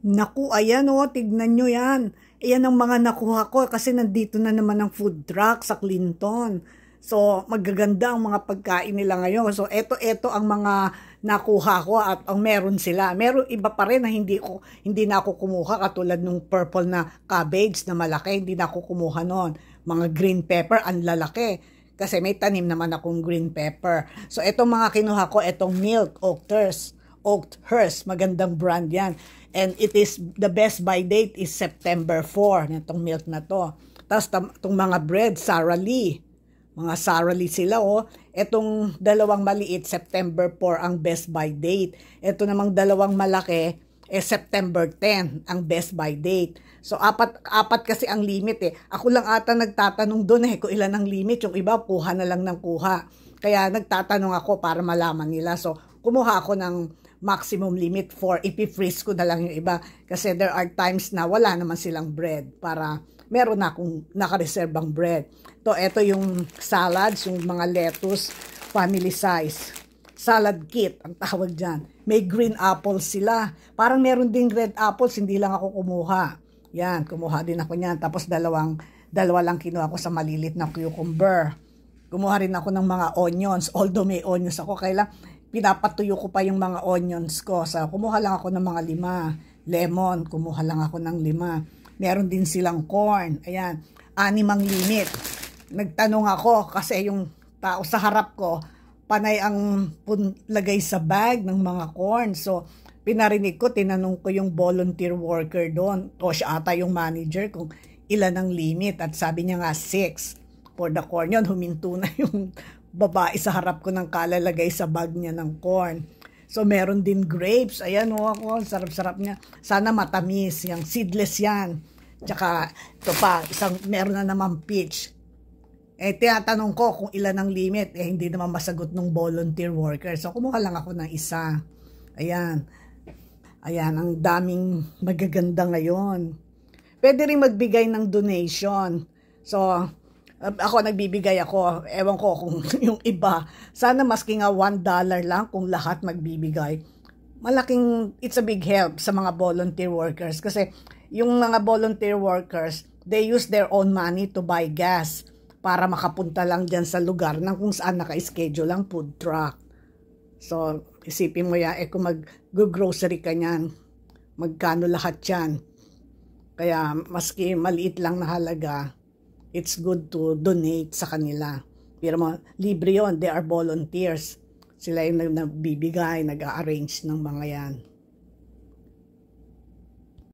Naku, ayan o, tignan nyo yan. Ayan ang mga nakuha ko kasi nandito na naman ang food truck sa Clinton. So, magaganda ang mga pagkain nila ngayon. So, eto ang mga nakuha ko at ang meron sila. Meron iba pa rin na hindi na ako kumuha katulad ng purple na cabbage na malaki. Hindi na ako kumuha noon. Mga green pepper, ang lalaki. Kasi may tanim naman akong green pepper. So, etong mga kinuha ko, etong milk, Oakhurst, magandang brand yan. And it is, the best by date is September 4, itong milk na to. Tapos itong mga bread, Sara Lee. Mga Sara Lee sila oh. Itong dalawang maliit, September 4 ang best by date. Ito namang dalawang malaki, September 10 ang best by date. So apat kasi ang limit eh. Ako lang ata nagtatanong doon kung ilan ang limit. Yung iba kuha na lang ng kuha. Kaya nagtatanong ako para malaman nila. So kumuha ako ng maximum limit for ipi-freeze ko na lang yung iba. Kasi there are times na wala naman silang bread para meron na akong nakareserbang bread. Ito yung salads, yung mga lettuce, family size. Salad kit, ang tawag dyan. May green apples sila. Parang meron ding red apples, hindi lang ako kumuha. Yan, kumuha din ako niyan. Tapos dalawa lang kinuha ko sa malilit na cucumber. Kumuha rin ako ng mga onions. Although may onions ako, kailang pinapatuyo ko pa yung mga onions ko. So, kumuha lang ako ng mga 5. Lemon, kumuha lang ako ng 5. Meron din silang corn. Ayan, 6 ang limit. Nagtanong ako kasi yung tao sa harap ko, panay ang lagay sa bag ng mga corn. So, pinarinig ko, tinanong ko yung volunteer worker doon. O siya ata yung manager kung ilan ang limit. At sabi niya nga 6 for the corn. Yun, huminto na yung babae sa harap ko ng kalalagay sa bag niya ng corn. So, meron din grapes. Ayan o ako, sarap-sarap niya. Sana matamis. Yung seedless yan. Tsaka, ito pa, meron na naman peach. Tinatanong ko kung ilan ang limit. Hindi naman masagot ng volunteer worker. So, kumuha lang ako ng isa. Ayan. Ayan, ang daming magaganda ngayon. Pwede rin magbigay ng donation. So, ako nagbibigay ako. Ewan ko kung yung iba. Sana maski nga $1 lang kung lahat magbibigay. It's a big help sa mga volunteer workers. Kasi yung mga volunteer workers, they use their own money to buy gas para makapunta lang dyan sa lugar ng kung saan naka-schedule ang food truck. So, isipin mo yan, kung mag-grocery ka niyan, magkano lahat yan. Kaya, maski maliit lang na halaga, it's good to donate sa kanila. Pero libre yun, they are volunteers. Sila yung nagbibigay, nag-arrange ng mga yan.